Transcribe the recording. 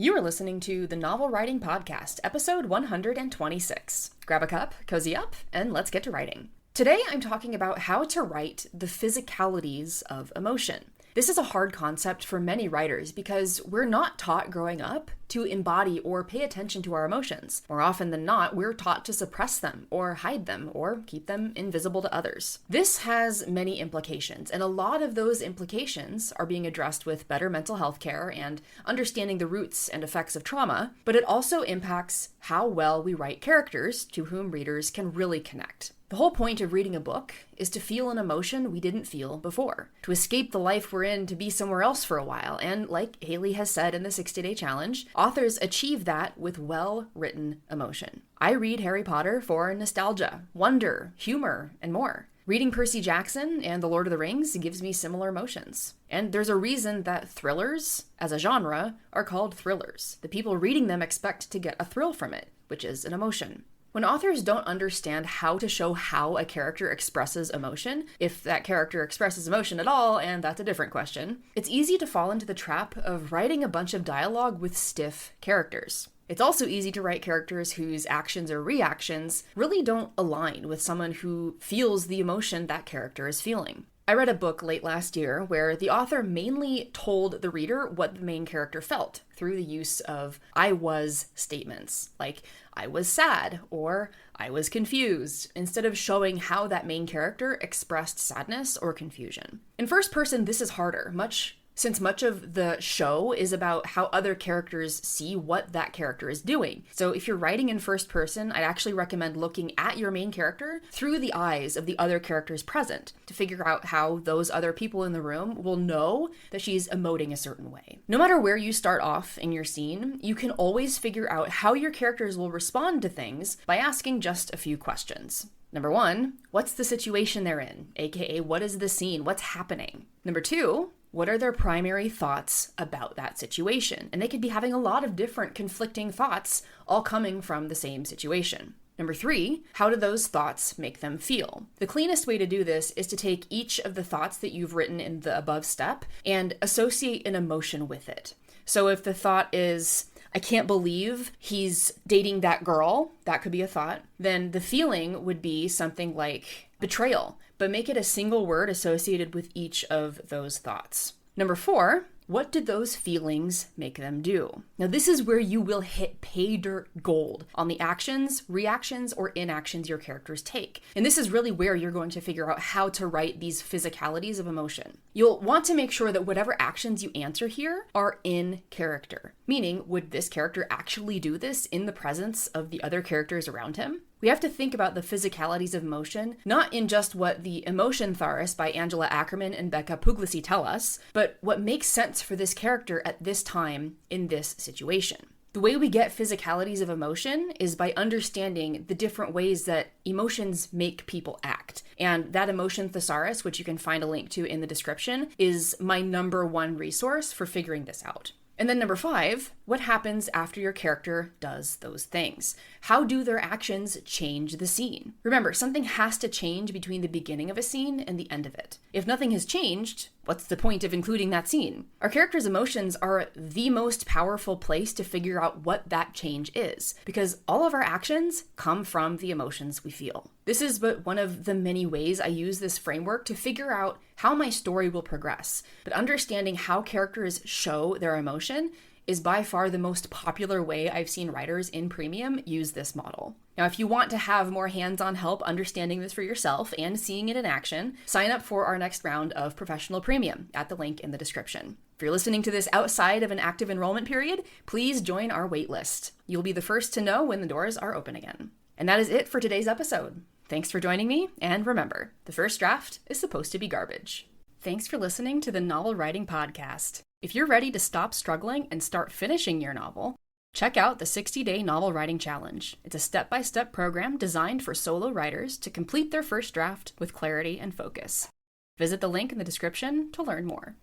You are listening to the Novel Writing Podcast, episode 126. Grab a cup, cozy up, and let's get to writing. Today I'm talking about how to write the physicalities of emotion. This is a hard concept for many writers because we're not taught growing up to embody or pay attention to our emotions. More often than not, we're taught to suppress them or hide them or keep them invisible to others. This has many implications, and a lot of those implications are being addressed with better mental health care and understanding the roots and effects of trauma, but it also impacts how well we write characters to whom readers can really connect. The whole point of reading a book is to feel an emotion we didn't feel before, to escape the life we're in to be somewhere else for a while, and like Haley has said in the 60-Day Challenge, authors achieve that with well-written emotion. I read Harry Potter for nostalgia, wonder, humor, and more. Reading Percy Jackson and The Lord of the Rings gives me similar emotions. And there's a reason that thrillers, as a genre, are called thrillers. The people reading them expect to get a thrill from it, which is an emotion. When authors don't understand how to show how a character expresses emotion, if that character expresses emotion at all, and that's a different question, it's easy to fall into the trap of writing a bunch of dialogue with stiff characters. It's also easy to write characters whose actions or reactions really don't align with someone who feels the emotion that character is feeling. I read a book late last year where the author mainly told the reader what the main character felt through the use of I was statements, like I was sad or I was confused, instead of showing how that main character expressed sadness or confusion. In first person, this is harder, since much of the show is about how other characters see what that character is doing. So if you're writing in first person, I'd actually recommend looking at your main character through the eyes of the other characters present to figure out how those other people in the room will know that she's emoting a certain way. No matter where you start off in your scene, you can always figure out how your characters will respond to things by asking just a few questions. Number one, what's the situation they're in? AKA, what is the scene? What's happening? Number two, what are their primary thoughts about that situation? And they could be having a lot of different conflicting thoughts, all coming from the same situation. Number three, how do those thoughts make them feel? The cleanest way to do this is to take each of the thoughts that you've written in the above step and associate an emotion with it. So if the thought is, I can't believe he's dating that girl, that could be a thought, then the feeling would be something like betrayal, but make it a single word associated with each of those thoughts. Number four, what did those feelings make them do? Now, this is where you will hit pay dirt gold on the actions, reactions, or inactions your characters take. And this is really where you're going to figure out how to write these physicalities of emotion. You'll want to make sure that whatever actions you answer here are in character. Meaning, would this character actually do this in the presence of the other characters around him? We have to think about the physicalities of emotion, not in just what the Emotion Theorist by Angela Ackerman and Becca Puglisi tell us, but what makes sense for this character at this time in this situation. The way we get physicalities of emotion is by understanding the different ways that emotions make people act. And that Emotion Thesaurus, which you can find a link to in the description, is my number one resource for figuring this out. And then number five, what happens after your character does those things? How do their actions change the scene? Remember, something has to change between the beginning of a scene and the end of it. If nothing has changed, what's the point of including that scene? Our characters' emotions are the most powerful place to figure out what that change is, because all of our actions come from the emotions we feel. This is but one of the many ways I use this framework to figure out how my story will progress, but understanding how characters show their emotion is by far the most popular way I've seen writers in Premium use this model. Now, if you want to have more hands-on help understanding this for yourself and seeing it in action, sign up for our next round of Professional Premium at the link in the description. If you're listening to this outside of an active enrollment period, please join our waitlist. You'll be the first to know when the doors are open again. And that is it for today's episode. Thanks for joining me, and remember, the first draft is supposed to be garbage. Thanks for listening to the Novel Writing Podcast. If you're ready to stop struggling and start finishing your novel, check out the 60-Day Novel Writing Challenge. It's a step-by-step program designed for solo writers to complete their first draft with clarity and focus. Visit the link in the description to learn more.